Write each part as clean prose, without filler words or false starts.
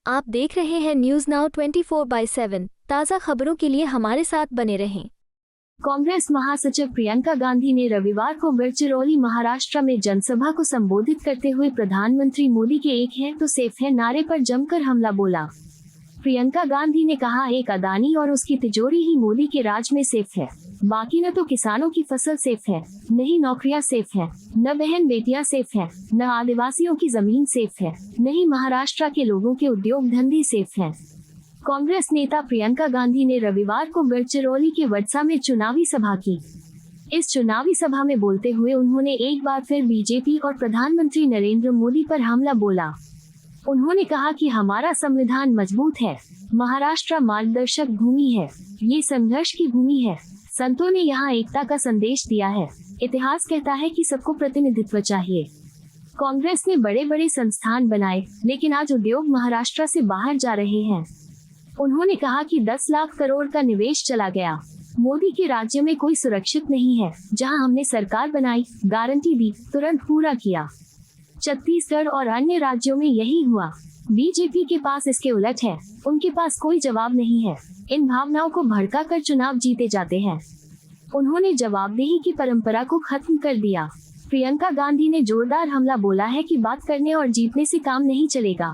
आप देख रहे हैं न्यूज नाउ 24/7 ताज़ा खबरों के लिए हमारे साथ बने रहें। कांग्रेस महासचिव प्रियंका गांधी ने रविवार को गढ़चिरौली महाराष्ट्र में जनसभा को संबोधित करते हुए प्रधानमंत्री मोदी के एक है तो सेफ है नारे पर जमकर हमला बोला। प्रियंका गांधी ने कहा, एक अदानी और उसकी तिजोरी ही मोदी के राज में सेफ है, बाकी न तो किसानों की फसल सेफ है, न ही नौकरियां सेफ है, न बहन बेटियां सेफ है, न आदिवासियों की जमीन सेफ है, न ही महाराष्ट्र के लोगों के उद्योग धंधे सेफ हैं। कांग्रेस नेता प्रियंका गांधी ने रविवार को गढ़चिरौली के वडसा में चुनावी सभा की। इस चुनावी सभा में बोलते हुए उन्होंने एक बार फिर बीजेपी और प्रधानमंत्री नरेंद्र मोदी पर हमला बोला। उन्होंने कहा कि हमारा संविधान मजबूत है, महाराष्ट्र मार्गदर्शक भूमि है, ये संघर्ष की भूमि है, संतों ने यहाँ एकता का संदेश दिया है, इतिहास कहता है कि सबको प्रतिनिधित्व चाहिए। कांग्रेस ने बड़े बड़े संस्थान बनाए, लेकिन आज उद्योग महाराष्ट्र से बाहर जा रहे हैं। उन्होंने कहा कि 10 लाख करोड़ का निवेश चला गया। मोदी के राज्य में कोई सुरक्षित नहीं है। जहां हमने सरकार बनाई, गारंटी दी, तुरंत पूरा किया। छत्तीसगढ़ और अन्य राज्यों में यही हुआ। बीजेपी के पास इसके उलट है, उनके पास कोई जवाब नहीं है। इन भावनाओं को भड़का कर चुनाव जीते जाते हैं। उन्होंने जवाबदेही की परंपरा को खत्म कर दिया। प्रियंका गांधी ने जोरदार हमला बोला है कि बात करने और जीतने से काम नहीं चलेगा।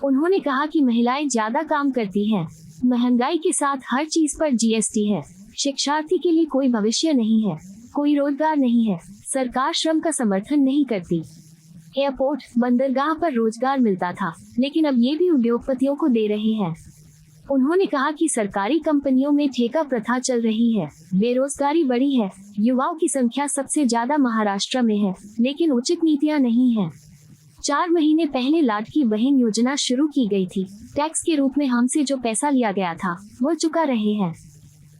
उन्होंने कहा कि महिलाएं ज्यादा काम करती हैं, महंगाई के साथ हर चीज पर जीएसटी है, शिक्षार्थी के लिए कोई भविष्य नहीं है, कोई रोजगार नहीं है, सरकार श्रम का समर्थन नहीं करती। एयरपोर्ट, बंदरगाह पर रोजगार मिलता था, लेकिन अब ये भी उद्योगपतियों को दे रहे हैं। उन्होंने कहा कि सरकारी कंपनियों में ठेका प्रथा चल रही है, बेरोजगारी बढ़ी है, युवाओं की संख्या सबसे ज्यादा महाराष्ट्र में है, लेकिन उचित नीतियां नहीं हैं। 4 महीने पहले लाडकी बहन योजना शुरू की गई थी। टैक्स के रूप में हमसे जो पैसा लिया गया था वो चुका रहे हैं,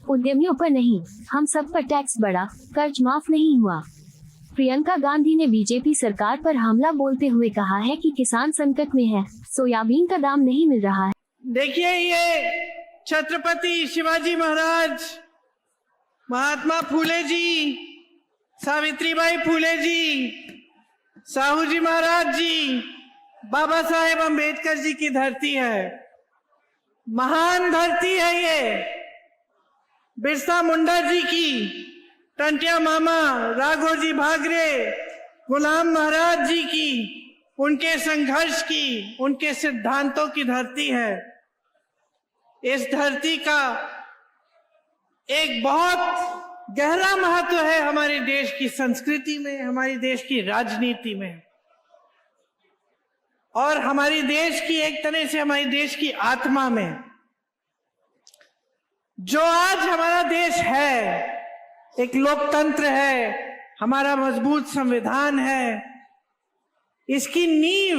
उद्यमियों पर नहीं। हम सब पर टैक्स बढ़ा, कर्ज माफ नहीं हुआ। प्रियंका गांधी ने बीजेपी सरकार पर हमला बोलते हुए कहा है कि किसान संकट में है, सोयाबीन का दाम नहीं मिल रहा है। देखिए, ये छत्रपति शिवाजी महाराज, महात्मा फूले जी, सावित्रीबाई फूले जी, साहू जी महाराज जी, बाबा साहेब अंबेडकर जी की धरती है। महान धरती है ये। बिरसा मुंडा जी की, टंटिया मामा, राघोजी भागरे, गुलाम महाराज जी की, उनके संघर्ष की, उनके सिद्धांतों की धरती है। इस धरती का एक बहुत गहरा महत्व है हमारे देश की संस्कृति में, हमारे देश की राजनीति में, और हमारी देश की एक तरह से हमारी देश की आत्मा में। जो आज हमारा देश है, एक लोकतंत्र है, हमारा मजबूत संविधान है, इसकी नींव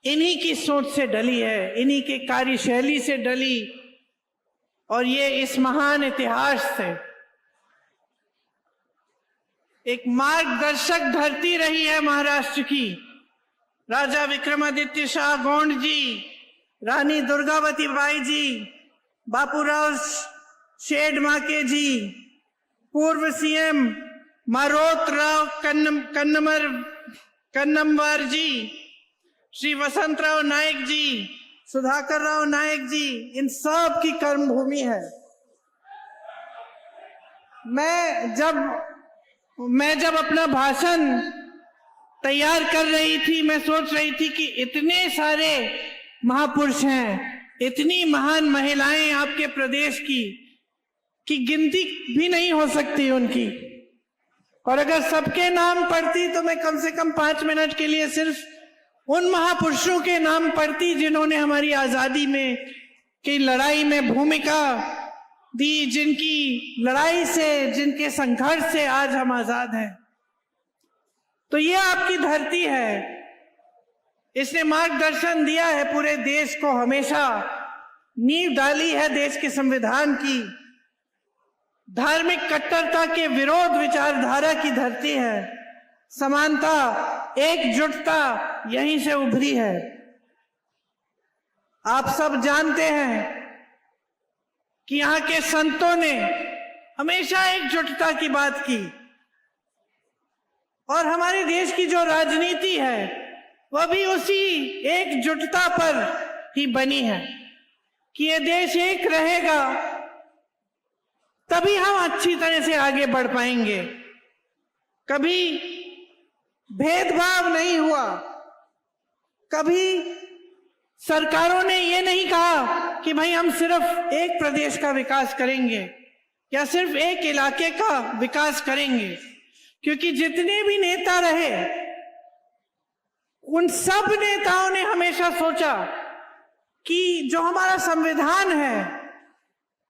इन्हीं की सोच से डली है, इन्हीं के कार्यशैली से डली, और ये इस महान इतिहास से एक मार्गदर्शक धरती रही है महाराष्ट्र की। राजा विक्रमादित्य शाह गोंड जी, रानी दुर्गावती बाई जी, बापूराव शेडमाके जी, पूर्व सीएम मारोत राव कन्नमवार जी, श्री वसंतराव नायक जी, सुधाकर राव नायक जी, इन सब की कर्मभूमि है। मैं जब अपना भाषण तैयार कर रही थी, मैं सोच रही थी कि इतने सारे महापुरुष हैं, इतनी महान महिलाएं आपके प्रदेश की गिनती भी नहीं हो सकती उनकी, और अगर सबके नाम पढ़ती तो मैं कम से कम 5 मिनट के लिए सिर्फ उन महापुरुषों के नाम पढ़ती जिन्होंने हमारी आजादी में की लड़ाई में भूमिका दी, जिनकी लड़ाई से, जिनके संघर्ष से आज हम आजाद हैं। तो ये आपकी धरती है, इसने मार्गदर्शन दिया है पूरे देश को, हमेशा नींव डाली है देश के संविधान की। धार्मिक कट्टरता के विरोध विचारधारा की धरती है। समानता, एकजुटता यहीं से उभरी है। आप सब जानते हैं कि यहाँ के संतों ने हमेशा एकजुटता की बात की, और हमारे देश की जो राजनीति है वो भी उसी एकजुटता पर ही बनी है कि ये देश एक रहेगा तभी हम अच्छी तरह से आगे बढ़ पाएंगे। कभी भेदभाव नहीं हुआ, कभी सरकारों ने ये नहीं कहा कि भाई हम सिर्फ एक प्रदेश का विकास करेंगे या सिर्फ एक इलाके का विकास करेंगे, क्योंकि जितने भी नेता रहे उन सब नेताओं ने हमेशा सोचा कि जो हमारा संविधान है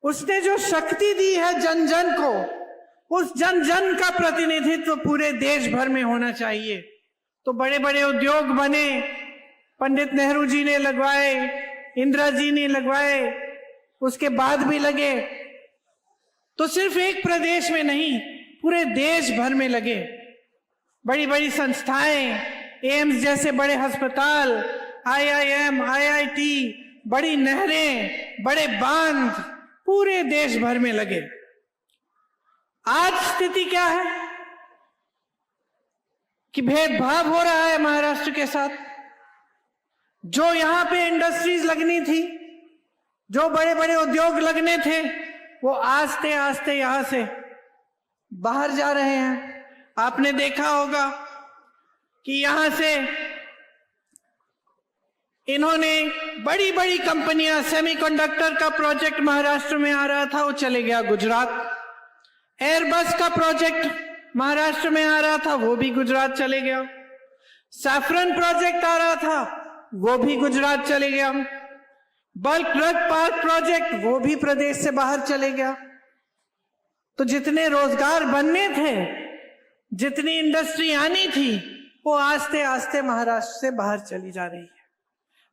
उसने जो शक्ति दी है जन जन को, उस जन जन का प्रतिनिधित्व पूरे देश भर में होना चाहिए। तो बड़े बड़े उद्योग बने, पंडित नेहरू जी ने लगवाए, इंदिरा जी ने लगवाए, उसके बाद भी लगे। तो सिर्फ एक प्रदेश में नहीं, पूरे देश भर में लगे। बड़ी बड़ी संस्थाएं, एम्स जैसे बड़े अस्पताल, IIM, IIT, बड़ी नहरें, बड़े बांध पूरे देश भर में लगे। आज स्थिति क्या है कि भेदभाव हो रहा है महाराष्ट्र के साथ। जो यहां पे इंडस्ट्रीज लगनी थी, जो बड़े बड़े उद्योग लगने थे, वो आस्ते आस्ते यहां से बाहर जा रहे हैं। आपने देखा होगा कि यहां से इन्होंने बड़ी बड़ी कंपनियां, सेमीकंडक्टर का प्रोजेक्ट महाराष्ट्र में आ रहा था, वो चले गया गुजरात। एयरबस का प्रोजेक्ट महाराष्ट्र में आ रहा था, वो भी गुजरात चले गया। सैफरन प्रोजेक्ट आ रहा था, वो भी गुजरात चले गया। बल्क ड्रग पार्क प्रोजेक्ट, वो भी प्रदेश से बाहर चले गया। तो जितने रोजगार बनने थे, जितनी इंडस्ट्री आनी थी, वो आस्ते आस्ते महाराष्ट्र से बाहर चली जा रही है।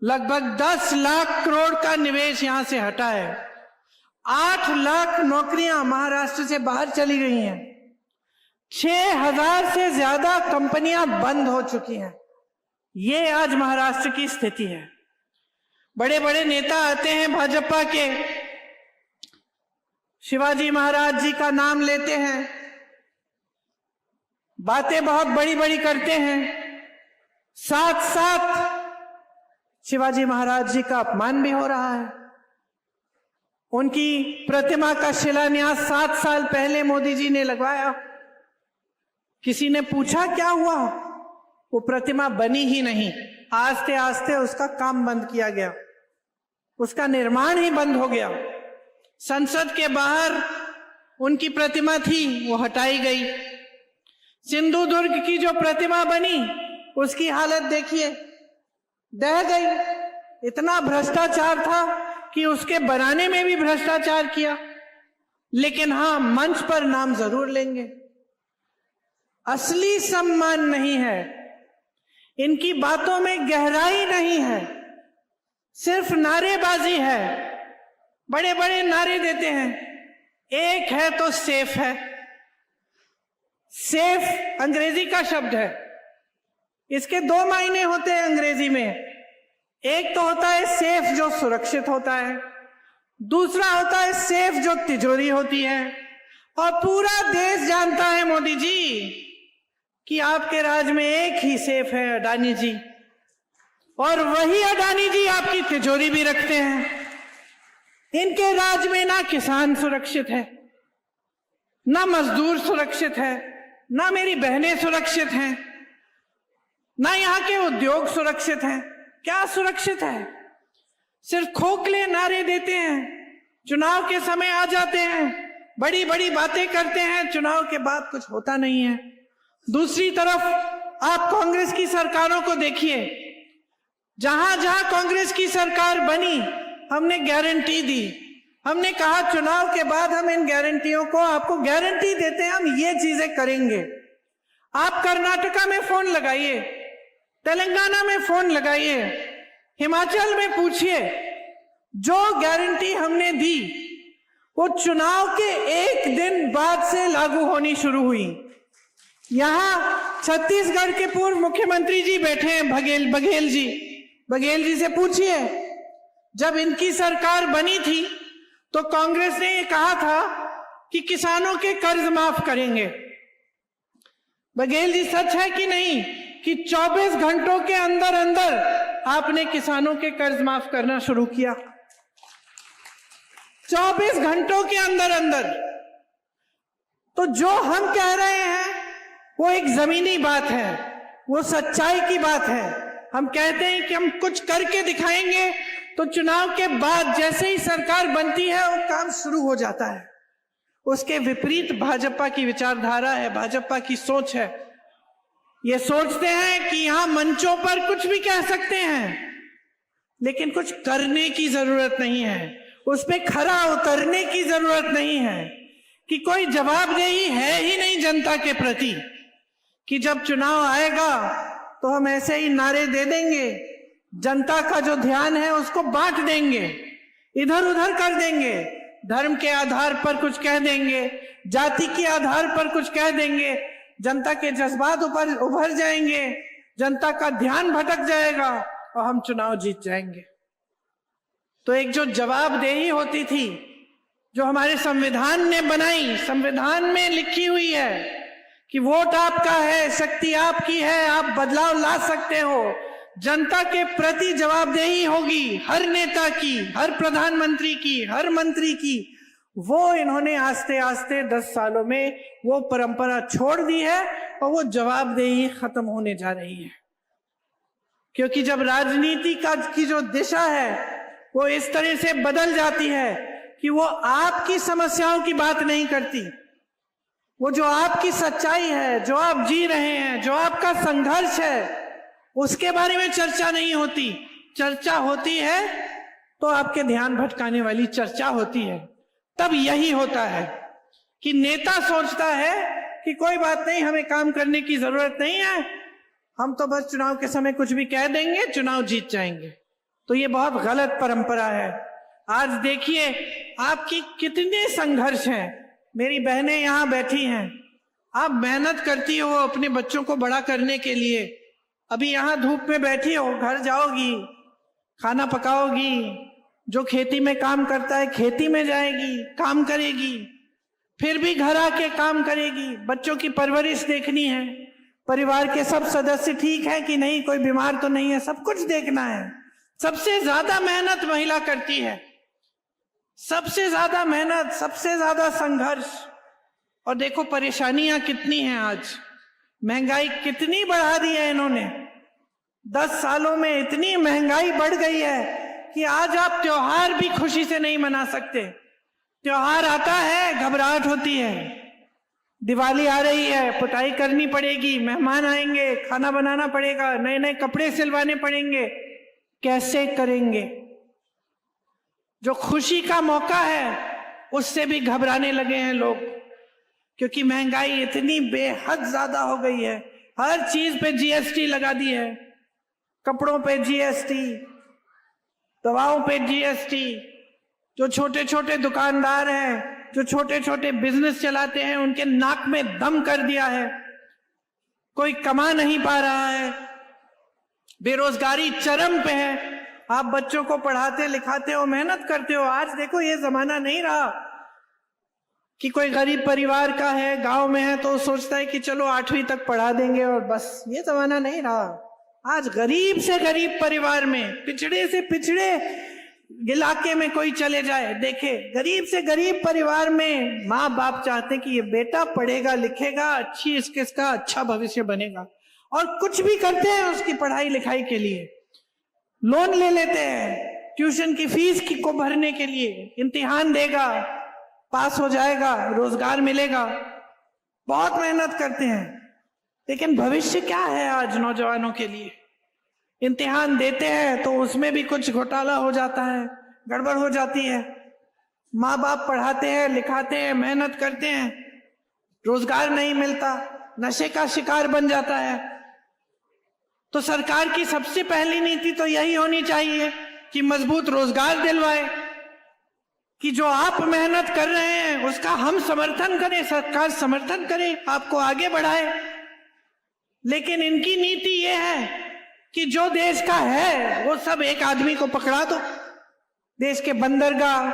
लगभग 10 लाख करोड़ का निवेश यहां से हटा है। 8 लाख नौकरियां महाराष्ट्र से बाहर चली गई हैं। 6000 से ज्यादा कंपनियां बंद हो चुकी हैं। ये आज महाराष्ट्र की स्थिति है। बड़े बड़े नेता आते हैं भाजपा के, शिवाजी महाराज जी का नाम लेते हैं, बातें बहुत बड़ी बड़ी करते हैं, साथ साथ शिवाजी महाराज जी का अपमान भी हो रहा है। उनकी प्रतिमा का शिलान्यास 7 साल पहले मोदी जी ने लगवाया। किसी ने पूछा क्या हुआ? वो प्रतिमा बनी ही नहीं। आस्ते आस्ते उसका काम बंद किया गया, उसका निर्माण ही बंद हो गया। संसद के बाहर उनकी प्रतिमा थी, वो हटाई गई। सिंधुदुर्ग की जो प्रतिमा बनी, उसकी हालत देखिए, दह गई। इतना भ्रष्टाचार था कि उसके बनाने में भी भ्रष्टाचार किया। लेकिन हां, मंच पर नाम जरूर लेंगे। असली सम्मान नहीं है, इनकी बातों में गहराई नहीं है, सिर्फ नारेबाजी है। बड़े बड़े नारे देते हैं। एक है तो सेफ है। सेफ अंग्रेजी का शब्द है, इसके 2 मायने होते हैं अंग्रेजी में। एक तो होता है सेफ, जो सुरक्षित होता है। दूसरा होता है सेफ, जो तिजोरी होती है। और पूरा देश जानता है मोदी जी कि आपके राज में एक ही सेफ है, अडानी जी। और वही अडानी जी आपकी तिजोरी भी रखते हैं। इनके राज में ना किसान सुरक्षित है, ना मजदूर सुरक्षित है, ना मेरी बहनें सुरक्षित हैं, ना यहाँ के उद्योग सुरक्षित हैं। क्या सुरक्षित है? सिर्फ खोखले नारे देते हैं, चुनाव के समय आ जाते हैं, बड़ी बड़ी बातें करते हैं, चुनाव के बाद कुछ होता नहीं है। दूसरी तरफ आप कांग्रेस की सरकारों को देखिए। जहां जहां कांग्रेस की सरकार बनी, हमने गारंटी दी। हमने कहा चुनाव के बाद हम इन गारंटियों को, आपको गारंटी देते हैं, हम ये चीजें करेंगे। आप कर्नाटका में फोन लगाइए, तेलंगाना में फोन लगाइए, हिमाचल में पूछिए, जो गारंटी हमने दी वो चुनाव के 1 दिन बाद से लागू होनी शुरू हुई। यहां छत्तीसगढ़ के पूर्व मुख्यमंत्री जी बैठे हैं, बघेल जी से पूछिए, जब इनकी सरकार बनी थी तो कांग्रेस ने ये कहा था कि किसानों के कर्ज माफ करेंगे। बघेल जी, सच है कि नहीं? कि 24 घंटों के अंदर अंदर आपने किसानों के कर्ज माफ करना शुरू किया। 24 घंटों के अंदर अंदर। तो जो हम कह रहे हैं वो एक जमीनी बात है, वो सच्चाई की बात है। हम कहते हैं कि हम कुछ करके दिखाएंगे, तो चुनाव के बाद जैसे ही सरकार बनती है वो काम शुरू हो जाता है। उसके विपरीत भाजपा की विचारधारा है, भाजपा की सोच है। ये सोचते हैं कि यहां मंचों पर कुछ भी कह सकते हैं, लेकिन कुछ करने की जरूरत नहीं है, उस पे खरा उतरने की जरूरत नहीं है, कि कोई जवाबदेही है ही नहीं जनता के प्रति, कि जब चुनाव आएगा तो हम ऐसे ही नारे दे देंगे, जनता का जो ध्यान है उसको बांट देंगे, इधर उधर कर देंगे, धर्म के आधार पर कुछ कह देंगे, जाति के आधार पर कुछ कह देंगे, जनता के जज्बात ऊपर उभर जाएंगे, जनता का ध्यान भटक जाएगा और हम चुनाव जीत जाएंगे। तो एक जो जवाबदेही होती थी, जो हमारे संविधान ने बनाई, संविधान में लिखी हुई है कि वोट आपका है, शक्ति आपकी है, आप बदलाव ला सकते हो, जनता के प्रति जवाबदेही होगी हर नेता की, हर प्रधानमंत्री की, हर मंत्री की। वो इन्होंने आस्ते आस्ते 10 सालों में वो परंपरा छोड़ दी है और वो जवाबदेही खत्म होने जा रही है। क्योंकि जब राजनीति की जो दिशा है वो इस तरह से बदल जाती है कि वो आपकी समस्याओं की बात नहीं करती, वो जो आपकी सच्चाई है, जो आप जी रहे हैं, जो आपका संघर्ष है, उसके बारे में चर्चा नहीं होती। चर्चा होती है तो आपके ध्यान भटकाने वाली चर्चा होती है। तब यही होता है कि नेता सोचता है कि कोई बात नहीं, हमें काम करने की जरूरत नहीं है, हम तो बस चुनाव के समय कुछ भी कह देंगे, चुनाव जीत जाएंगे। तो ये बहुत गलत परंपरा है। आज देखिए आपकी कितने संघर्ष हैं। मेरी बहनें यहां बैठी हैं, आप मेहनत करती हो अपने बच्चों को बड़ा करने के लिए। अभी यहां धूप में बैठी हो, घर जाओगी, खाना पकाओगी, जो खेती में काम करता है खेती में जाएगी, काम करेगी, फिर भी घर आके काम करेगी, बच्चों की परवरिश देखनी है, परिवार के सब सदस्य ठीक है कि नहीं, कोई बीमार तो नहीं है, सब कुछ देखना है। सबसे ज्यादा मेहनत महिला करती है, सबसे ज्यादा मेहनत, सबसे ज्यादा संघर्ष। और देखो परेशानियां कितनी हैं आज, महंगाई कितनी बढ़ा दी है इन्होंने। 10 सालों में इतनी महंगाई बढ़ गई है कि आज आप त्योहार भी खुशी से नहीं मना सकते। त्योहार आता है, घबराहट होती है। दिवाली आ रही है, पुताई करनी पड़ेगी, मेहमान आएंगे, खाना बनाना पड़ेगा, नए नए कपड़े सिलवाने पड़ेंगे, कैसे करेंगे। जो खुशी का मौका है उससे भी घबराने लगे हैं लोग, क्योंकि महंगाई इतनी बेहद ज्यादा हो गई है। हर चीज पे जीएसटी लगा दी है, कपड़ों पे जीएसटी, दवाओं पे जीएसटी। जो छोटे छोटे दुकानदार हैं, जो छोटे छोटे बिजनेस चलाते हैं, उनके नाक में दम कर दिया है। कोई कमा नहीं पा रहा है, बेरोजगारी चरम पे है। आप बच्चों को पढ़ाते लिखाते हो, मेहनत करते हो। आज देखो ये जमाना नहीं रहा कि कोई गरीब परिवार का है, गांव में है, तो सोचता है कि चलो 8वीं तक पढ़ा देंगे और बस। ये जमाना नहीं रहा। आज गरीब से गरीब परिवार में, पिछड़े से पिछड़े इलाके में कोई चले जाए, देखे गरीब से गरीब परिवार में माँ बाप चाहते कि ये बेटा पढ़ेगा लिखेगा, अच्छी इसका अच्छा भविष्य बनेगा, और कुछ भी करते हैं उसकी पढ़ाई लिखाई के लिए। लोन ले लेते हैं ट्यूशन की फीस को भरने के लिए, इम्तिहान देगा, पास हो जाएगा, रोजगार मिलेगा, बहुत मेहनत करते हैं। लेकिन भविष्य क्या है आज नौजवानों के लिए? इम्तिहान देते हैं तो उसमें भी कुछ घोटाला हो जाता है, गड़बड़ हो जाती है। माँ बाप पढ़ाते हैं लिखाते हैं, मेहनत करते हैं, रोजगार नहीं मिलता, नशे का शिकार बन जाता है। तो सरकार की सबसे पहली नीति तो यही होनी चाहिए कि मजबूत रोजगार दिलवाए, कि जो आप मेहनत कर रहे हैं उसका हम समर्थन करें, सरकार समर्थन करे, आपको आगे बढ़ाए। लेकिन इनकी नीति ये है कि जो देश का है वो सब एक आदमी को पकड़ा दो। देश के बंदरगाह,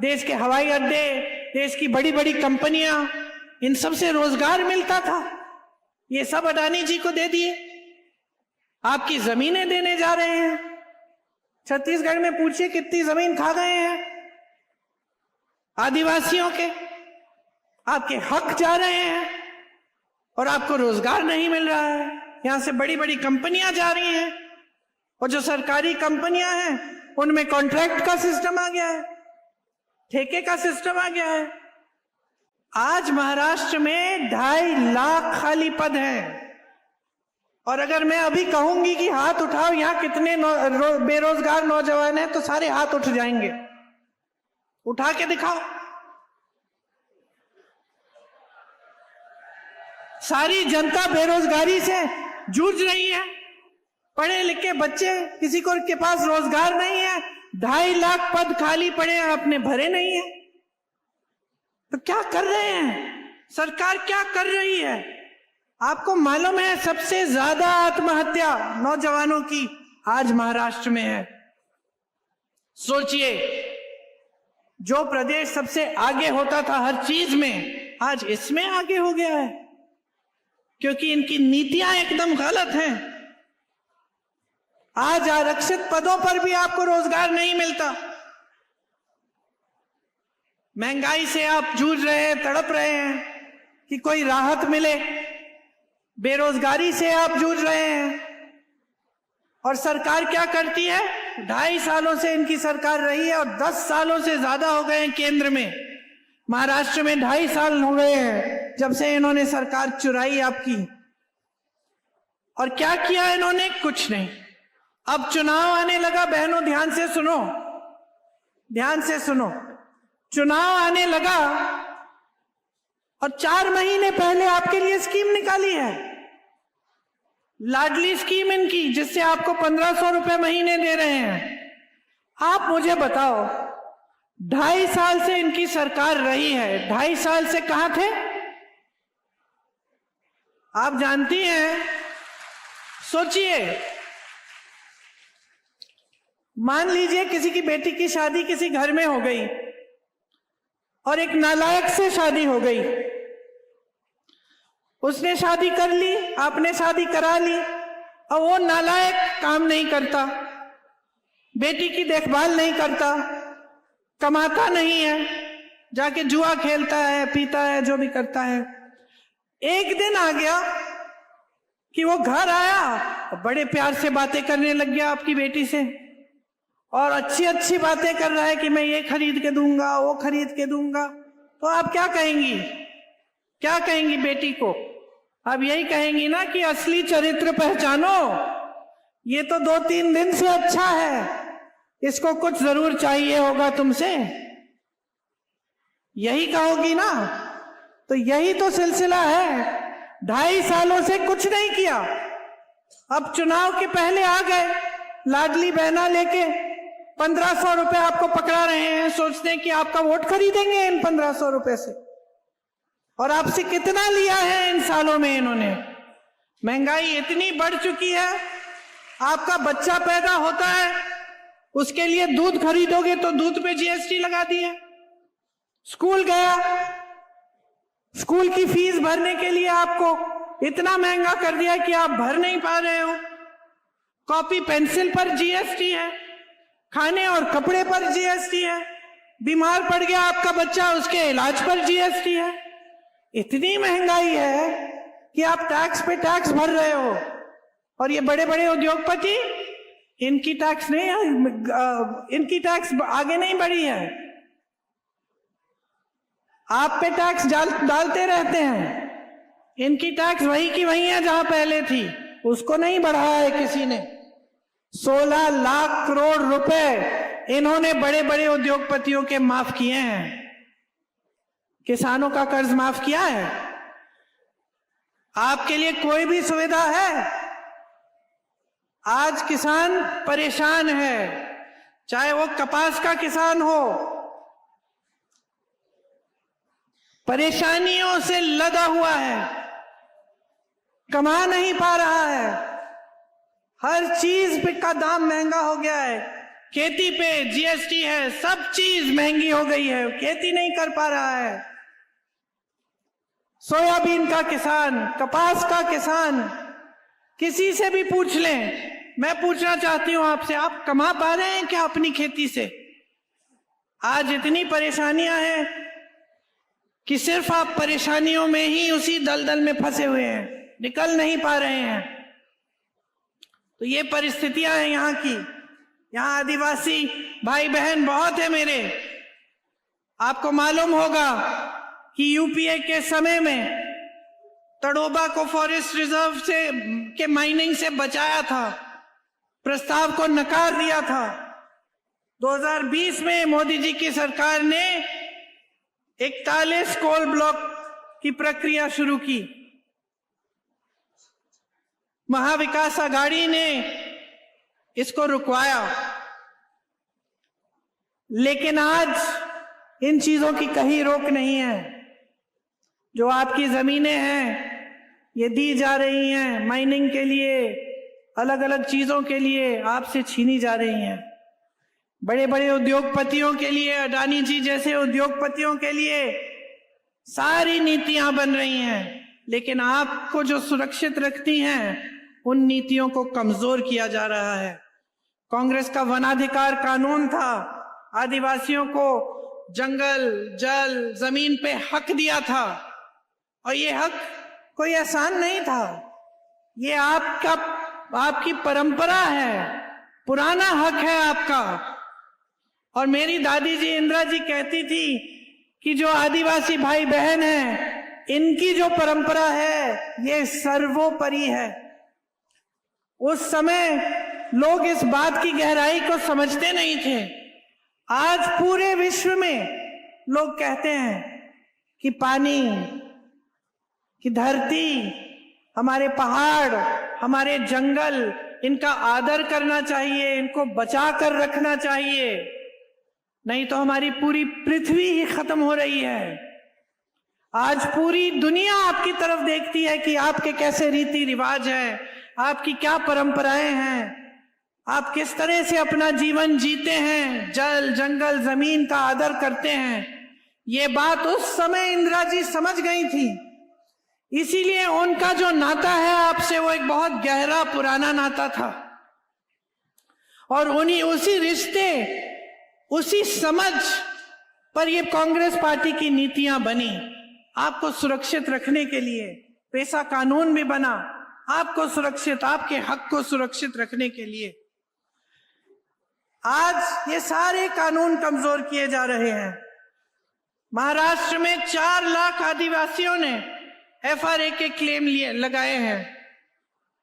देश के हवाई अड्डे, देश की बड़ी बड़ी कंपनियां, इन सब से रोजगार मिलता था, ये सब अडानी जी को दे दिए। आपकी जमीनें देने जा रहे हैं। छत्तीसगढ़ में पूछिए कितनी जमीन खा गए हैं आदिवासियों के, आपके हक जा रहे हैं और आपको रोजगार नहीं मिल रहा है। यहां से बड़ी बड़ी कंपनियां जा रही हैं और जो सरकारी कंपनियां हैं उनमें कॉन्ट्रैक्ट का सिस्टम आ गया है, ठेके का सिस्टम आ गया है। आज महाराष्ट्र में 2.5 लाख खाली पद हैं और अगर मैं अभी कहूंगी कि हाथ उठाओ यहां कितने बेरोजगार नौजवान हैं तो सारे हाथ उठ जाएंगे। उठा के दिखाओ। सारी जनता बेरोजगारी से जूझ रही है। पढ़े लिखे बच्चे, किसी को के पास रोजगार नहीं है। 2.5 लाख पद खाली पड़े हैं, आपने भरे नहीं है। तो क्या कर रहे हैं? सरकार क्या कर रही है? आपको मालूम है सबसे ज्यादा आत्महत्या नौजवानों की आज महाराष्ट्र में है। सोचिए, जो प्रदेश सबसे आगे होता था हर चीज में, आज इसमें आगे हो गया है क्योंकि इनकी नीतियां एकदम गलत हैं। आज आरक्षित पदों पर भी आपको रोजगार नहीं मिलता। महंगाई से आप जूझ रहे हैं, तड़प रहे हैं कि कोई राहत मिले। बेरोजगारी से आप जूझ रहे हैं और सरकार क्या करती है? 2.5 सालों से इनकी सरकार रही है और 10 सालों से ज्यादा हो गए हैं केंद्र में। महाराष्ट्र में 2.5 साल हो गए हैं जब से इन्होंने सरकार चुराई आपकी। और क्या किया इन्होंने? कुछ नहीं। अब चुनाव आने लगा। बहनों ध्यान से सुनो, ध्यान से सुनो। चुनाव आने लगा और 4 महीने पहले आपके लिए स्कीम निकाली है, लाडली स्कीम इनकी, जिससे आपको 1500 रुपए महीने दे रहे हैं। आप मुझे बताओ, 2.5 साल से इनकी सरकार रही है, 2.5 साल से कहां थे? आप जानती हैं? सोचिए, मान लीजिए किसी की बेटी की शादी किसी घर में हो गई और एक नालायक से शादी हो गई। उसने शादी कर ली, आपने शादी करा ली और वो नालायक काम नहीं करता, बेटी की देखभाल नहीं करता, कमाता नहीं है, जाके जुआ खेलता है, पीता है, जो भी करता है। एक दिन आ गया कि वो घर आया और बड़े प्यार से बातें करने लग गया आपकी बेटी से और अच्छी अच्छी बातें कर रहा है कि मैं ये खरीद के दूंगा, वो खरीद के दूंगा। तो आप क्या कहेंगी? क्या कहेंगी बेटी को? अब यही कहेंगी ना कि असली चरित्र पहचानो, ये तो 2-3 दिन से अच्छा है, इसको कुछ जरूर चाहिए होगा तुमसे, यही कहोगी ना? तो यही तो सिलसिला है। 2.5 सालों से कुछ नहीं किया। अब चुनाव के पहले आ गए लाडली बहना लेके, 1500 रुपए आपको पकड़ा रहे हैं, सोचते हैं कि आपका वोट खरीदेंगे इन 1500 रुपए से। और आपसे कितना लिया है इन सालों में इन्होंने? महंगाई इतनी बढ़ चुकी है, आपका बच्चा पैदा होता है, उसके लिए दूध खरीदोगे तो दूध पे जीएसटी लगा दिए। स्कूल गया, स्कूल की फीस भरने के लिए आपको इतना महंगा कर दिया कि आप भर नहीं पा रहे हो। कॉपी पेंसिल पर जीएसटी है, खाने और कपड़े पर जीएसटी है, बीमार पड़ गया आपका बच्चा, उसके इलाज पर जीएसटी है। इतनी महंगाई है कि आप टैक्स पे टैक्स भर रहे हो। और ये बड़े बड़े उद्योगपति, इनकी टैक्स नहीं, इनकी टैक्स आगे नहीं बढ़ी है, आप पे टैक्स डालते रहते हैं। इनकी टैक्स वही की वही है जहां पहले थी, उसको नहीं बढ़ाया है किसी ने। 16 लाख करोड़ रुपए इन्होंने बड़े बड़े उद्योगपतियों के माफ किए हैं। किसानों का कर्ज माफ किया है। आपके लिए कोई भी सुविधा है? आज किसान परेशान है, चाहे वो कपास का किसान हो, परेशानियों से लदा हुआ है, कमा नहीं पा रहा है, हर चीज पे का दाम महंगा हो गया है, खेती पे जीएसटी है, सब चीज महंगी हो गई है, खेती नहीं कर पा रहा है। सोयाबीन का किसान, कपास का किसान, किसी से भी पूछ लें। मैं पूछना चाहती हूं आपसे, आप कमा पा रहे हैं क्या अपनी खेती से? आज इतनी परेशानियां हैं कि सिर्फ आप परेशानियों में ही उसी दलदल में फंसे हुए हैं, निकल नहीं पा रहे हैं। तो ये परिस्थितियां हैं यहाँ की। यहाँ आदिवासी भाई बहन बहुत है मेरे। आपको मालूम होगा कि यूपीए के समय में तड़ोबा को फॉरेस्ट रिजर्व से के माइनिंग से बचाया था, प्रस्ताव को नकार दिया था। 2020 में मोदी जी की सरकार ने 41 कोल ब्लॉक की प्रक्रिया शुरू की। महाविकास आघाड़ी ने इसको रुकवाया, लेकिन आज इन चीजों की कहीं रोक नहीं है। जो आपकी जमीनें हैं ये दी जा रही हैं माइनिंग के लिए, अलग अलग चीजों के लिए आपसे छीनी जा रही हैं। बड़े बड़े उद्योगपतियों के लिए, अडानी जी जैसे उद्योगपतियों के लिए सारी नीतियां बन रही हैं, लेकिन आपको जो सुरक्षित रखती हैं उन नीतियों को कमजोर किया जा रहा है। कांग्रेस का वनाधिकार कानून था, आदिवासियों को जंगल, जल, जमीन पे हक दिया था, और ये हक कोई आसान नहीं था। ये आपकी परंपरा है, पुराना हक है आपका। और मेरी दादी जी इंदिरा जी कहती थी कि जो आदिवासी भाई बहन हैं, इनकी जो परंपरा है ये सर्वोपरि है। उस समय लोग इस बात की गहराई को समझते नहीं थे। आज पूरे विश्व में लोग कहते हैं कि पानी, कि धरती, हमारे पहाड़, हमारे जंगल, इनका आदर करना चाहिए, इनको बचा कर रखना चाहिए, नहीं तो हमारी पूरी पृथ्वी ही खत्म हो रही है। आज पूरी दुनिया आपकी तरफ देखती है कि आपके कैसे रीति रिवाज हैं, आपकी क्या परंपराएं हैं, आप किस तरह से अपना जीवन जीते हैं, जल, जंगल, जमीन का आदर करते हैं। ये बात उस समय इंदिरा जी समझ गई थी, इसीलिए उनका जो नाता है आपसे वो एक बहुत गहरा पुराना नाता था। और उसी रिश्ते, उसी समझ पर ये कांग्रेस पार्टी की नीतियां बनी, आपको सुरक्षित रखने के लिए। पेशा कानून भी बना आपको सुरक्षित, आपके हक को सुरक्षित रखने के लिए। आज ये सारे कानून कमजोर किए जा रहे हैं। महाराष्ट्र में 4 लाख आदिवासियों ने FRA के क्लेम लगाए हैं।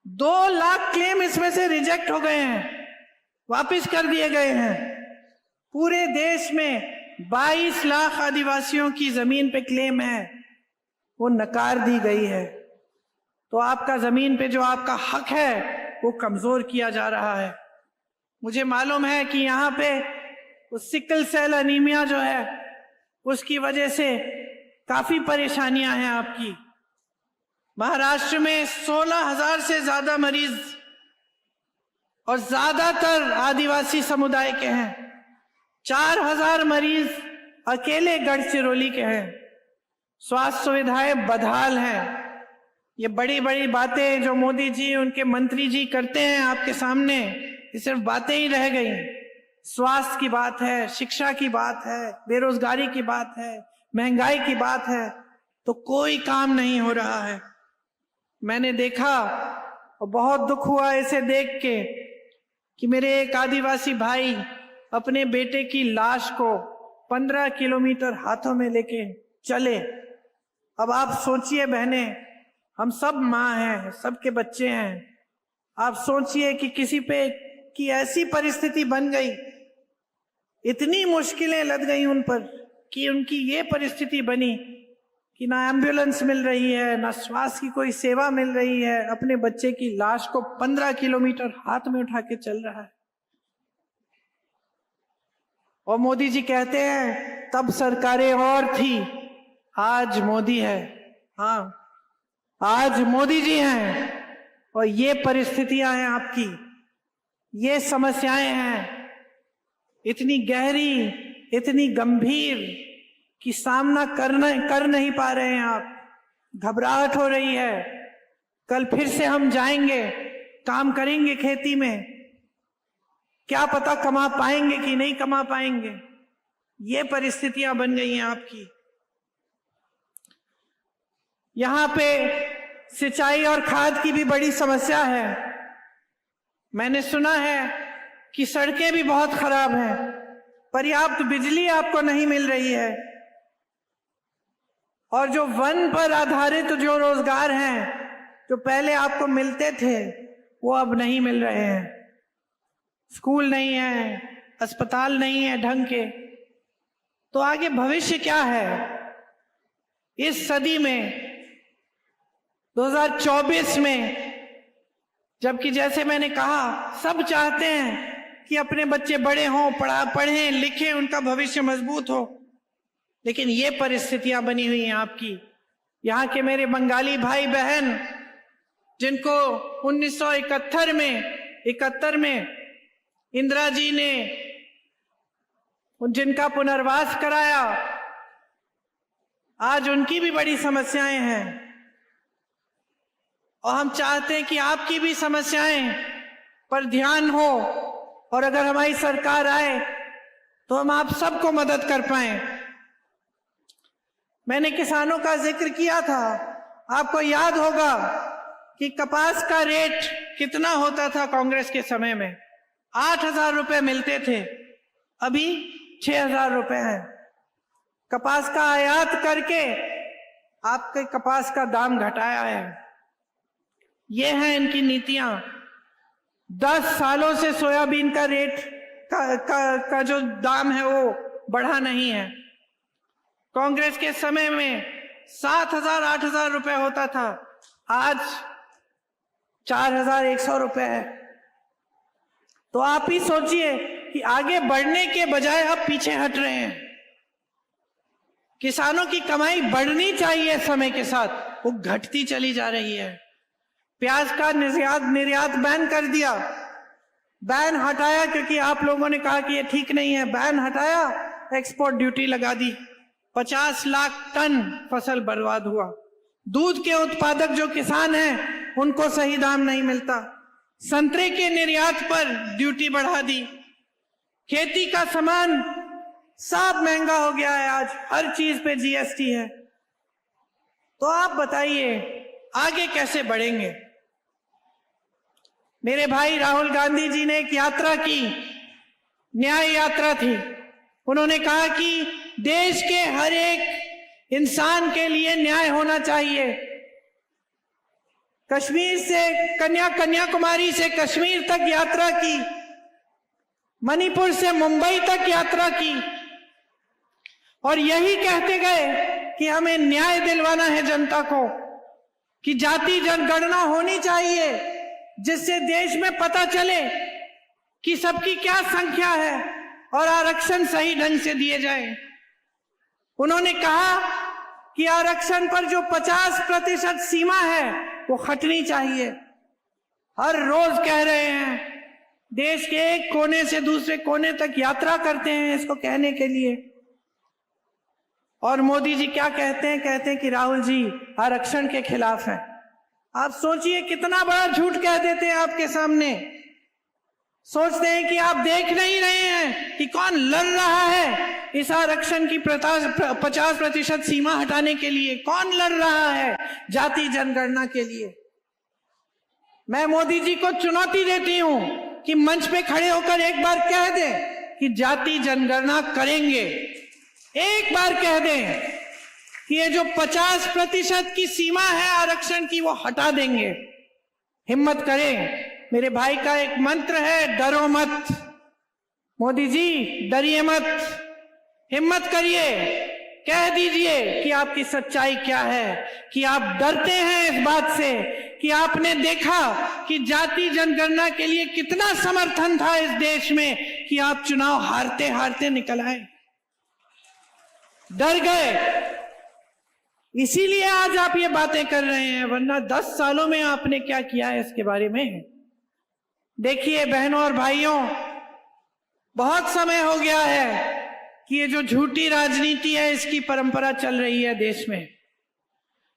2 लाख क्लेम इसमें से रिजेक्ट हो गए हैं, वापस कर दिए गए हैं। पूरे देश में 22 लाख आदिवासियों की जमीन पे क्लेम है, वो नकार दी गई है। तो आपका जमीन पे जो आपका हक है वो कमजोर किया जा रहा है। मुझे मालूम है कि यहाँ पे उस सिकल सेल एनीमिया जो है उसकी वजह से काफी परेशानियां हैं आपकी। महाराष्ट्र में 16,000 से ज्यादा मरीज और ज्यादातर आदिवासी समुदाय के हैं। 4,000 मरीज अकेले गढ़चिरौली के हैं। स्वास्थ्य सुविधाएं बदहाल हैं। ये बड़ी बड़ी बातें जो मोदी जी, उनके मंत्री जी करते हैं आपके सामने, ये सिर्फ बातें ही रह गई। स्वास्थ्य की बात है, शिक्षा की बात है, बेरोजगारी की बात है, महंगाई की बात है, तो कोई काम नहीं हो रहा है। मैंने देखा और बहुत दुख हुआ इसे देख के कि मेरे एक आदिवासी भाई अपने बेटे की लाश को 15 किलोमीटर हाथों में लेके चले। अब आप सोचिए बहनें, हम सब माँ हैं, सबके बच्चे हैं। आप सोचिए कि किसी पे की ऐसी परिस्थिति बन गई, इतनी मुश्किलें लद गई उन पर कि उनकी ये परिस्थिति बनी कि ना एम्बुलेंस मिल रही है, ना स्वास्थ्य की कोई सेवा मिल रही है। अपने बच्चे की लाश को 15 किलोमीटर हाथ में उठा के चल रहा है। और मोदी जी कहते हैं तब सरकारें और थी, आज मोदी है। हाँ, आज मोदी जी हैं और ये परिस्थितियां हैं आपकी, ये समस्याएं हैं इतनी गहरी, इतनी गंभीर कि सामना कर नहीं पा रहे हैं आप। घबराहट हो रही है। कल फिर से हम जाएंगे काम करेंगे खेती में, क्या पता कमा पाएंगे कि नहीं कमा पाएंगे। ये परिस्थितियां बन गई हैं आपकी। यहां पे सिंचाई और खाद की भी बड़ी समस्या है। मैंने सुना है कि सड़कें भी बहुत खराब हैं, पर्याप्त बिजली आपको नहीं मिल रही है, और जो वन पर आधारित जो रोजगार हैं जो पहले आपको मिलते थे वो अब नहीं मिल रहे हैं। स्कूल नहीं है, अस्पताल नहीं है ढंग के, तो आगे भविष्य क्या है इस सदी में 2024 में, जबकि जैसे मैंने कहा सब चाहते हैं कि अपने बच्चे बड़े हों, पढ़ें लिखें, उनका भविष्य मजबूत हो, लेकिन ये परिस्थितियां बनी हुई हैं आपकी। यहाँ के मेरे बंगाली भाई बहन जिनको 1971 में इंदिरा जी ने जिनका पुनर्वास कराया, आज उनकी भी बड़ी समस्याएं हैं, और हम चाहते हैं कि आपकी भी समस्याएं पर ध्यान हो, और अगर हमारी सरकार आए तो हम आप सबको मदद कर पाएं। मैंने किसानों का जिक्र किया था, आपको याद होगा कि कपास का रेट कितना होता था कांग्रेस के समय में, 8,000 रुपए मिलते थे, अभी 6,000 रुपए हैं। कपास का आयात करके आपके कपास का दाम घटाया है। ये हैं इनकी नीतियां। 10 सालों से सोयाबीन का रेट का जो दाम है वो बढ़ा नहीं है। कांग्रेस के समय में 7,000 8,000 रुपए होता था, आज 4,100 रुपए है। तो आप ही सोचिए कि आगे बढ़ने के बजाय आप पीछे हट रहे हैं। किसानों की कमाई बढ़नी चाहिए, समय के साथ वो घटती चली जा रही है। प्याज का निर्यात बैन कर दिया, बैन हटाया क्योंकि आप लोगों ने कहा कि ये ठीक नहीं है, बैन हटाया, एक्सपोर्ट ड्यूटी लगा दी, 50 लाख टन फसल बर्बाद हुआ। दूध के उत्पादक जो किसान हैं उनको सही दाम नहीं मिलता, संतरे के निर्यात पर ड्यूटी बढ़ा दी, खेती का सामान सब महंगा हो गया है, आज हर चीज पे जीएसटी है। तो आप बताइए आगे कैसे बढ़ेंगे। मेरे भाई राहुल गांधी जी ने एक यात्रा की, न्याय यात्रा थी। उन्होंने कहा कि देश के हर एक इंसान के लिए न्याय होना चाहिए। कश्मीर से कन्याकुमारी से कश्मीर तक यात्रा की, मणिपुर से मुंबई तक यात्रा की, और यही कहते गए कि हमें न्याय दिलवाना है जनता को, कि जाति जनगणना होनी चाहिए जिससे देश में पता चले कि सबकी क्या संख्या है और आरक्षण सही ढंग से दिए जाए। उन्होंने कहा कि आरक्षण पर जो 50% सीमा है वो हटनी चाहिए। हर रोज कह रहे हैं, देश के एक कोने से दूसरे कोने तक यात्रा करते हैं इसको कहने के लिए। और मोदी जी क्या कहते हैं कि राहुल जी आरक्षण के खिलाफ हैं। आप सोचिए कितना बड़ा झूठ कह देते हैं आपके सामने। सोचते हैं कि आप देख नहीं रहे हैं कि कौन लड़ रहा है इस आरक्षण की 50% सीमा हटाने के लिए, कौन लड़ रहा है जाति जनगणना के लिए। मैं मोदी जी को चुनौती देती हूं कि मंच पे खड़े होकर एक बार कह दें कि जाति जनगणना करेंगे, एक बार कह दें कि ये जो 50% की सीमा है आरक्षण की वो हटा देंगे। हिम्मत करें। मेरे भाई का एक मंत्र है, डरो मत। मोदी जी डरिए मत, हिम्मत करिए, कह दीजिए कि आपकी सच्चाई क्या है, कि आप डरते हैं इस बात से कि आपने देखा कि जाति जनगणना के लिए कितना समर्थन था इस देश में कि आप चुनाव हारते हारते निकल आए, डर गए, इसीलिए आज आप ये बातें कर रहे हैं। वरना 10 सालों में आपने क्या किया है इसके बारे में देखिए। बहनों और भाइयों, बहुत समय हो गया है कि ये जो झूठी राजनीति है इसकी परंपरा चल रही है देश में।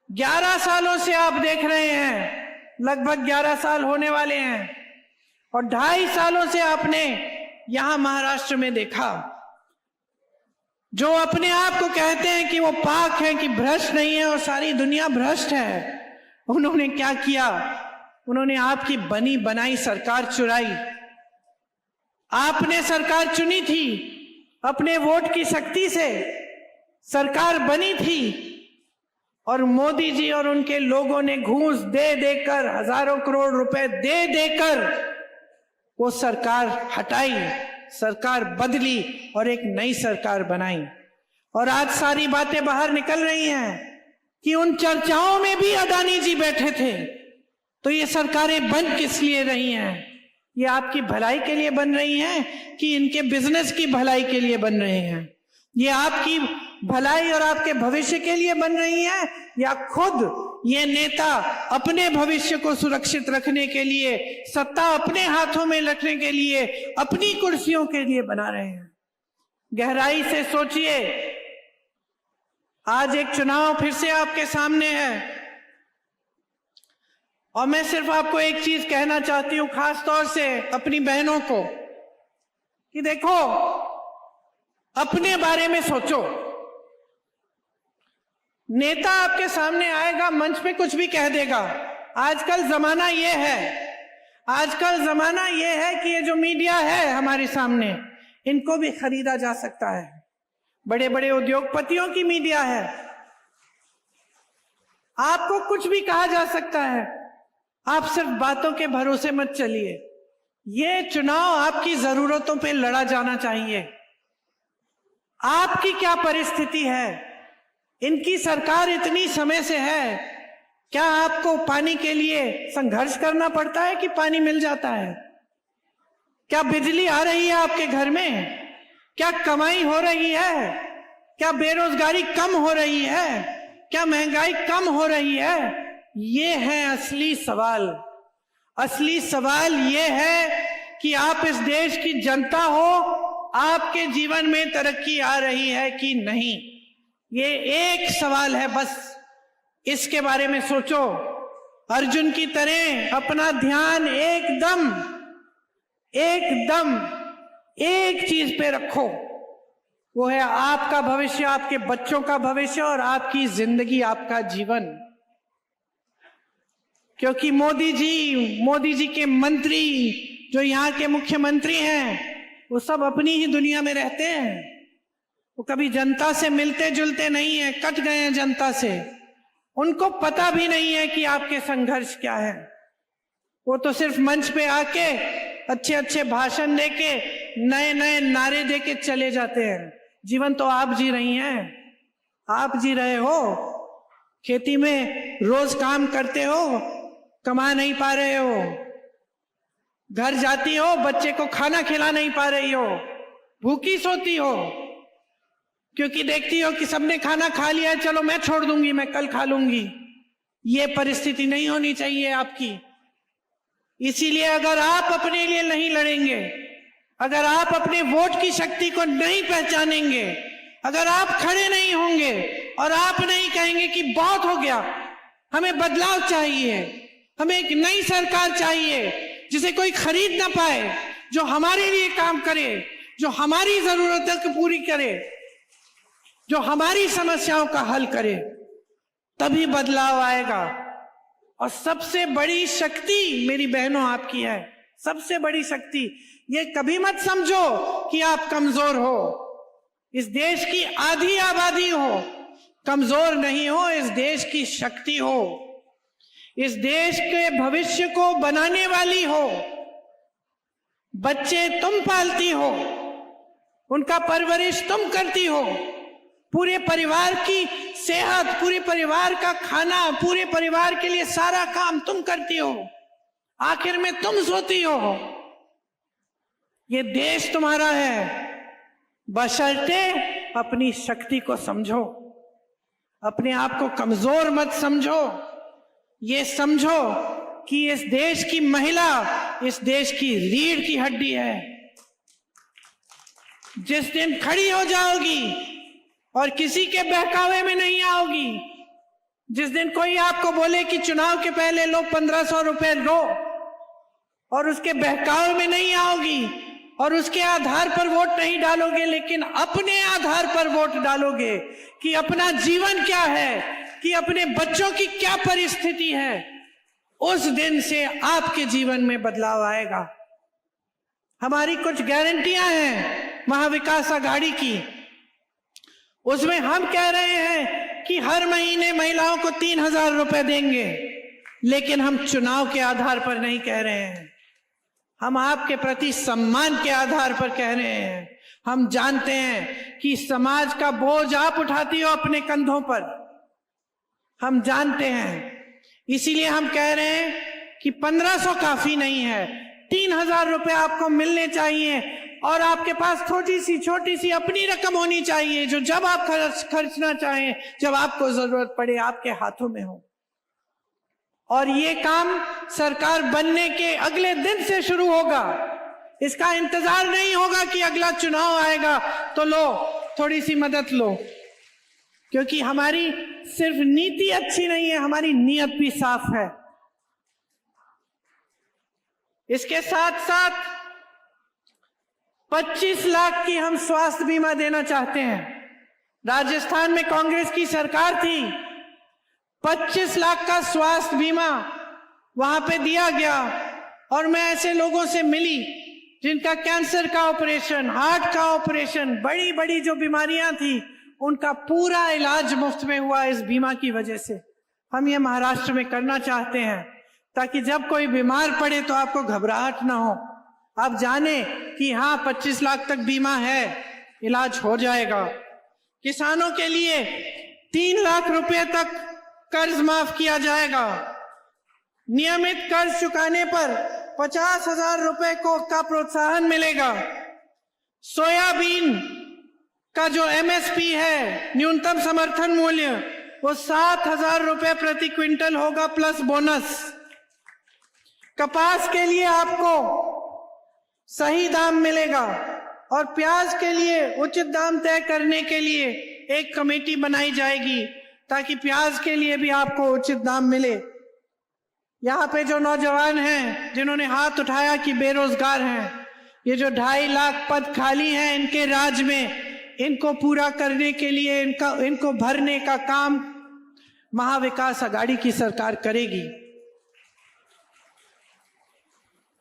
11 सालों से आप देख रहे हैं लगभग 11 साल होने वाले हैं और 2.5 सालों से आपने यहां महाराष्ट्र में देखा, जो अपने आप को कहते हैं कि वो पाक है, कि भ्रष्ट नहीं है और सारी दुनिया भ्रष्ट है, उन्होंने क्या किया? उन्होंने आपकी बनी बनाई सरकार चुराई। आपने सरकार चुनी थी, अपने वोट की शक्ति से सरकार बनी थी और मोदी जी और उनके लोगों ने घूस दे देकर, हजारों करोड़ रुपए दे देकर वो सरकार हटाई, सरकार बदली और एक नई सरकार बनाई। और आज सारी बातें बाहर निकल रही हैं कि उन चर्चाओं में भी अडानी जी बैठे थे। तो ये सरकारें बन किस लिए रही हैं? ये आपकी भलाई के लिए बन रही हैं कि इनके बिजनेस की भलाई के लिए बन रही हैं? ये आपकी भलाई और आपके भविष्य के लिए बन रही है या खुद ये नेता अपने भविष्य को सुरक्षित रखने के लिए, सत्ता अपने हाथों में रखने के लिए, अपनी कुर्सियों के लिए बना रहे हैं? गहराई से सोचिए। आज एक चुनाव फिर से आपके सामने है और मैं सिर्फ आपको एक चीज कहना चाहती हूं, खास तौर से अपनी बहनों को, कि देखो, अपने बारे में सोचो। नेता आपके सामने आएगा, मंच पे कुछ भी कह देगा। आजकल जमाना ये है, आजकल जमाना ये है कि ये जो मीडिया है हमारे सामने, इनको भी खरीदा जा सकता है। बड़े बड़े उद्योगपतियों की मीडिया है, आपको कुछ भी कहा जा सकता है। आप सिर्फ बातों के भरोसे मत चलिए। ये चुनाव आपकी जरूरतों पे लड़ा जाना चाहिए। आपकी क्या परिस्थिति है? इनकी सरकार इतनी समय से है, क्या आपको पानी के लिए संघर्ष करना पड़ता है कि पानी मिल जाता है? क्या बिजली आ रही है आपके घर में? क्या कमाई हो रही है? क्या बेरोजगारी कम हो रही है? क्या महंगाई कम हो रही है? ये है असली सवाल। असली सवाल ये है कि आप इस देश की जनता हो, आपके जीवन में तरक्की आ रही है कि नहीं। ये एक सवाल है बस, इसके बारे में सोचो। अर्जुन की तरह अपना ध्यान एकदम एक चीज पे रखो, वो है आपका भविष्य, आपके बच्चों का भविष्य और आपकी जिंदगी, आपका जीवन। क्योंकि मोदी जी के मंत्री, जो यहाँ के मुख्यमंत्री हैं, वो सब अपनी ही दुनिया में रहते हैं। वो कभी जनता से मिलते जुलते नहीं है, कट गए हैं जनता से। उनको पता भी नहीं है कि आपके संघर्ष क्या है। वो तो सिर्फ मंच पे आके अच्छे अच्छे भाषण देके, नए नए नारे देके चले जाते हैं। जीवन तो आप जी रही हैं, आप जी रहे हो। खेती में रोज काम करते हो, कमा नहीं पा रहे हो, घर जाती हो, बच्चे को खाना खिला नहीं पा रही हो, भूखी सोती हो, क्योंकि देखती हो कि सबने खाना खा लिया है, चलो मैं छोड़ दूंगी, मैं कल खा लूंगी। ये परिस्थिति नहीं होनी चाहिए आपकी। इसीलिए अगर आप अपने लिए नहीं लड़ेंगे, अगर आप अपने वोट की शक्ति को नहीं पहचानेंगे, अगर आप खड़े नहीं होंगे और आप नहीं कहेंगे कि बहुत हो गया, हमें बदलाव चाहिए, हमें एक नई सरकार चाहिए जिसे कोई खरीद ना पाए, जो हमारे लिए काम करे, जो हमारी जरूरतों को पूरी करे, जो हमारी समस्याओं का हल करे, तभी बदलाव आएगा। और सबसे बड़ी शक्ति मेरी बहनों आपकी है, सबसे बड़ी शक्ति। ये कभी मत समझो कि आप कमजोर हो। इस देश की आधी आबादी हो, कमजोर नहीं हो, इस देश की शक्ति हो, इस देश के भविष्य को बनाने वाली हो। बच्चे तुम पालती हो, उनका परवरिश तुम करती हो, पूरे परिवार की सेहत, पूरे परिवार का खाना, पूरे परिवार के लिए सारा काम तुम करती हो, आखिर में तुम सोती हो। ये देश तुम्हारा है, बशर्ते अपनी शक्ति को समझो, अपने आप को कमजोर मत समझो। ये समझो कि इस देश की महिला इस देश की रीढ़ की हड्डी है। जिस दिन खड़ी हो जाओगी और किसी के बहकावे में नहीं आओगी, जिस दिन कोई आपको बोले कि चुनाव के पहले लो 1500 रुपए लो और उसके बहकाव में नहीं आओगी और उसके आधार पर वोट नहीं डालोगे, लेकिन अपने आधार पर वोट डालोगे कि अपना जीवन क्या है, कि अपने बच्चों की क्या परिस्थिति है, उस दिन से आपके जीवन में बदलाव आएगा। हमारी कुछ गारंटियां हैं महाविकास आघाड़ी की, उसमें हम कह रहे हैं कि हर महीने महिलाओं को 3000 रुपए देंगे, लेकिन हम चुनाव के आधार पर नहीं कह रहे हैं, हम आपके प्रति सम्मान के आधार पर कह रहे हैं। हम जानते हैं कि समाज का बोझ आप उठाती हो अपने कंधों पर, हम जानते हैं, इसीलिए हम कह रहे हैं कि 1500 काफी नहीं है, 3000 रुपए आपको मिलने चाहिए और आपके पास छोटी सी अपनी रकम होनी चाहिए जो जब आप खर्चना चाहें, जब आपको जरूरत पड़े, आपके हाथों में हो। और ये काम सरकार बनने के अगले दिन से शुरू होगा। इसका इंतजार नहीं होगा कि अगला चुनाव आएगा तो लो थोड़ी सी मदद लो, क्योंकि हमारी सिर्फ नीति अच्छी नहीं है, हमारी नीयत भी साफ है। इसके साथ साथ 25 लाख की हम स्वास्थ्य बीमा देना चाहते हैं। राजस्थान में कांग्रेस की सरकार थी, 25 लाख का स्वास्थ्य बीमा वहां पे दिया गया और मैं ऐसे लोगों से मिली जिनका कैंसर का ऑपरेशन, हार्ट का ऑपरेशन, बड़ी बड़ी जो बीमारियां थी, उनका पूरा इलाज मुफ्त में हुआ इस बीमा की वजह से। हम ये महाराष्ट्र में करना चाहते हैं ताकि जब कोई बीमार पड़े तो आपको घबराहट ना हो, आप जाने कि हाँ 25 लाख तक बीमा है, इलाज हो जाएगा। किसानों के लिए 3 लाख रुपए तक कर्ज माफ किया जाएगा। नियमित कर्ज चुकाने पर 50,000 रुपए का प्रोत्साहन मिलेगा। सोयाबीन का जो एमएसपी है, न्यूनतम समर्थन मूल्य, वो 7,000 रुपए प्रति क्विंटल होगा प्लस बोनस। कपास के लिए आपको सही दाम मिलेगा और प्याज के लिए उचित दाम तय करने के लिए एक कमेटी बनाई जाएगी ताकि प्याज के लिए भी आपको उचित दाम मिले। यहाँ पे जो नौजवान हैं जिन्होंने हाथ उठाया कि बेरोजगार हैं, ये जो 2.5 लाख पद खाली हैं इनके राज्य में, इनको पूरा करने के लिए, इनको भरने का काम महाविकास आघाड़ी की सरकार करेगी।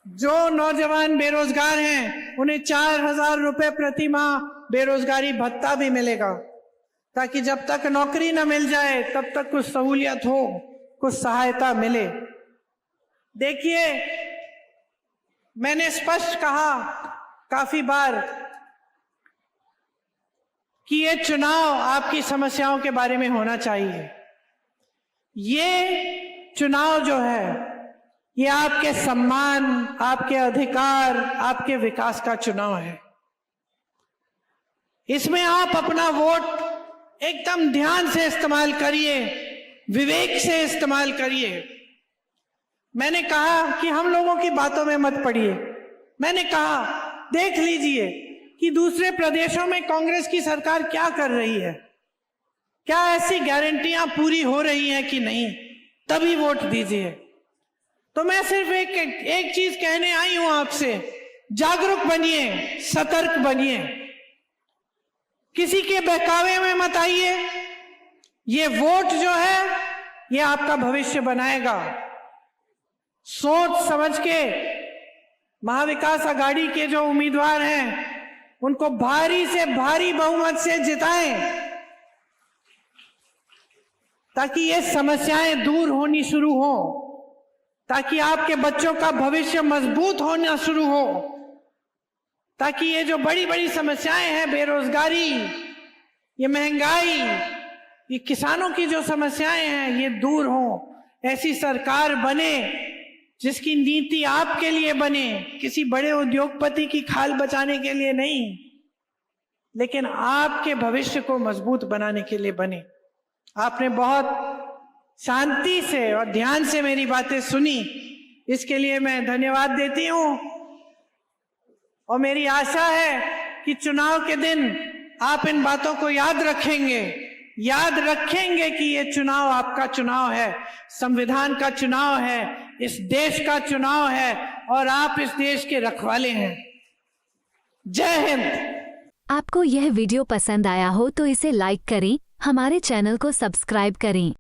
जो नौजवान बेरोजगार हैं उन्हें 4,000 रुपए प्रति माह बेरोजगारी भत्ता भी मिलेगा ताकि जब तक नौकरी न मिल जाए तब तक कुछ सहूलियत हो, कुछ सहायता मिले। देखिए, मैंने स्पष्ट कहा काफी बार कि ये चुनाव आपकी समस्याओं के बारे में होना चाहिए। ये चुनाव जो है ये आपके सम्मान, आपके अधिकार, आपके विकास का चुनाव है। इसमें आप अपना वोट एकदम ध्यान से इस्तेमाल करिए, विवेक से इस्तेमाल करिए। मैंने कहा कि हम लोगों की बातों में मत पड़िए। मैंने कहा देख लीजिए कि दूसरे प्रदेशों में कांग्रेस की सरकार क्या कर रही है, क्या ऐसी गारंटियां पूरी हो रही हैं कि नहीं, तभी वोट दीजिए। तो मैं सिर्फ एक चीज कहने आई हूं आपसे, जागरूक बनिए, सतर्क बनिए, किसी के बहकावे में मत आइए। ये वोट जो है ये आपका भविष्य बनाएगा। सोच समझ के महाविकास आघाड़ी के जो उम्मीदवार हैं उनको भारी से भारी बहुमत से जिताएं ताकि ये समस्याएं दूर होनी शुरू हो, ताकि आपके बच्चों का भविष्य मजबूत होना शुरू हो, ताकि ये जो बड़ी बड़ी समस्याएं हैं, बेरोजगारी, ये महंगाई, ये किसानों की जो समस्याएं हैं, ये दूर हो। ऐसी सरकार बने जिसकी नीति आपके लिए बने, किसी बड़े उद्योगपति की खाल बचाने के लिए नहीं, लेकिन आपके भविष्य को मजबूत बनाने के लिए बने। आपने बहुत शांति से और ध्यान से मेरी बातें सुनी, इसके लिए मैं धन्यवाद देती हूं। और मेरी आशा है कि चुनाव के दिन आप इन बातों को याद रखेंगे, याद रखेंगे कि ये चुनाव आपका चुनाव है, संविधान का चुनाव है, इस देश का चुनाव है और आप इस देश के रखवाले हैं। जय हिंद। आपको यह वीडियो पसंद आया हो तो इसे लाइक करें, हमारे चैनल को सब्सक्राइब करें।